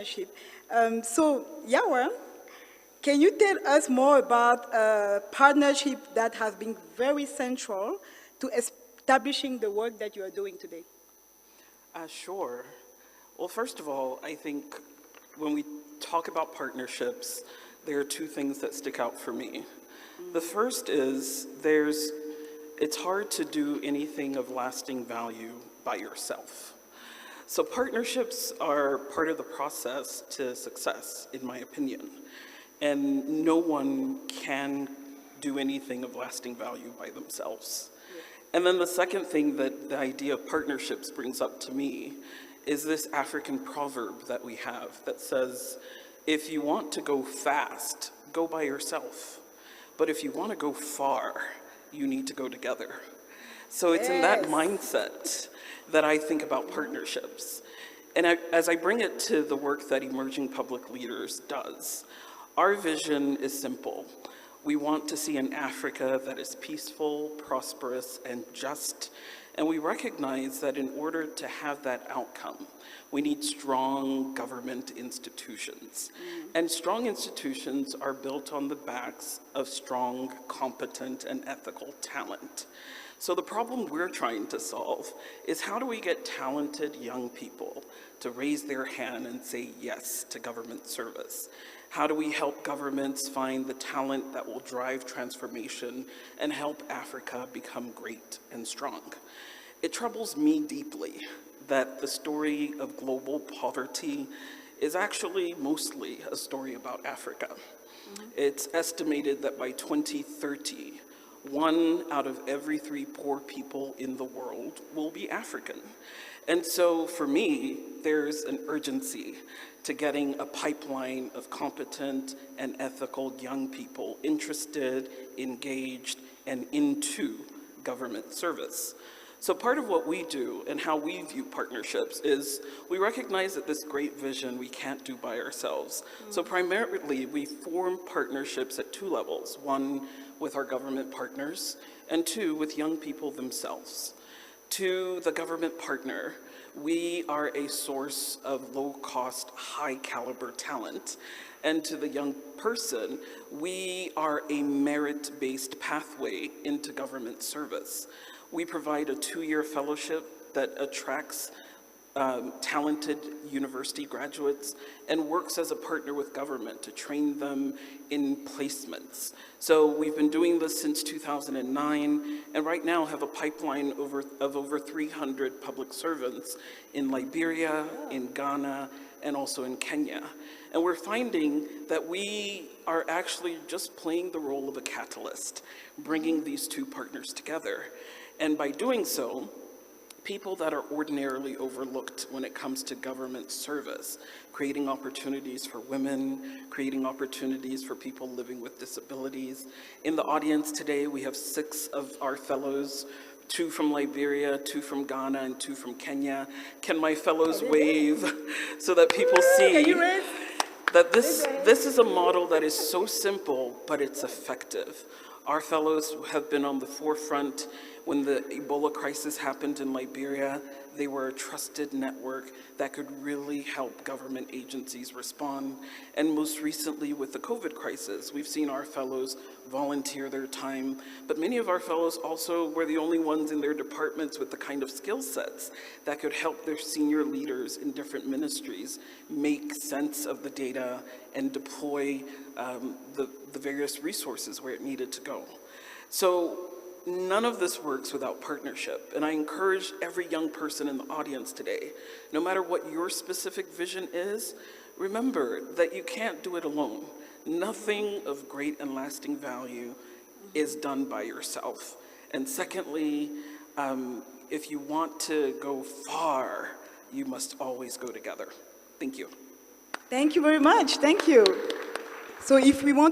So, Yawa, can you tell us more about a partnership that has been very central to establishing the work that you are doing today? Sure. Well, first of all, I think when we talk about partnerships, there are two things that stick out for me. The first is it's hard to do anything of lasting value by yourself. So partnerships are part of the process to success, in my opinion. And no one can do anything of lasting value by themselves. And then the second thing that the idea of partnerships brings up to me is this African proverb that we have that says, if you want to go fast, go by yourself. But if you want to go far, you need to go together. So it's in that mindset that I think about partnerships. And as I bring it to the work that Emerging Public Leaders does, our vision is simple. We want to see an Africa that is peaceful, prosperous, and just. And we recognize that in order to have that outcome, we need strong government institutions. And strong institutions are built on the backs of strong, competent, and ethical talent. So the problem we're trying to solve is how do we get talented young people to raise their hand and say yes to government service? How do we help governments find the talent that will drive transformation and help Africa become great and strong? It troubles me deeply that the story of global poverty is actually mostly a story about Africa. It's estimated that by 2030, 1 out of every 3 poor people in the world will be African. And so for me, there's an urgency to getting a pipeline of competent and ethical young people interested, engaged, and into government service. So part of what we do and how we view partnerships is we recognize that this great vision we can't do by ourselves. So primarily we form partnerships at 2 levels, 1 with our government partners and 2 with young people themselves. To the government partner, we are a source of low-cost, high-caliber talent. And to the young person, we are a merit-based pathway into government service. We provide a 2-year fellowship that attracts talented university graduates and works as a partner with government to train them in placements. So we've been doing this since 2009 and right now have a pipeline of over 300 public servants in Liberia, in Ghana, and also in Kenya. And we're finding that we are actually just playing the role of a catalyst, bringing these 2 partners together. And by doing so, people that are ordinarily overlooked when it comes to government service, creating opportunities for women, creating opportunities for people living with disabilities. In the audience today, we have 6 of our fellows, 2 from Liberia, 2 from Ghana, and 2 from Kenya. Can my fellows wave so that people see that this is a model that is so simple, but it's effective. Our fellows have been on the forefront. When the Ebola crisis happened in Liberia, they were a trusted network that could really help government agencies respond. And most recently with the COVID crisis, we've seen our fellows volunteer their time, but many of our fellows also were the only ones in their departments with the kind of skill sets that could help their senior leaders in different ministries make sense of the data and deploy the various resources where it needed to go. So none of this works without partnership, and I encourage every young person in the audience today, no matter what your specific vision is, remember that you can't do it alone. Nothing of great and lasting value is done by yourself. And secondly, if you want to go far, you must always go together. Thank you. Thank you very much. Thank you. So if we want